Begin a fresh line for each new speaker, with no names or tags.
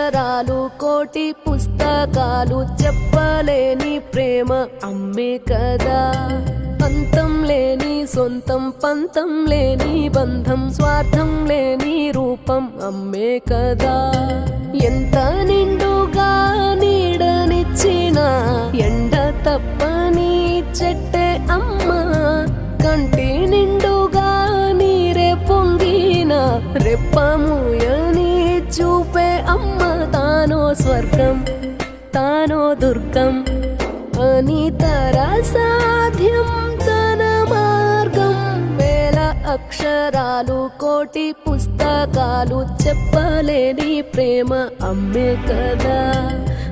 అక్షరాలు కోటి పుస్తకాలు చెప్పలేని ప్రేమ అమ్మే కదా. అంతం లేని సొంతం పంతం లేని బంధం స్వార్థం లేని రూపం అమ్మే కదా. ఎంత నిండుగా నీడనిచ్చిన ఎండ తప్పని చెట్టే అమ్మ. కంటి నిండుగా నీరే పొంగిన రెప్పముయని చూపే అమ్మ. తానో స్వర్గం తానో దుర్గం అని సాధ్యం తన మార్గం. వేల అక్షరాలు కోటి పుస్తకాలు చెప్పలేని ప్రేమ అమ్మే కదా.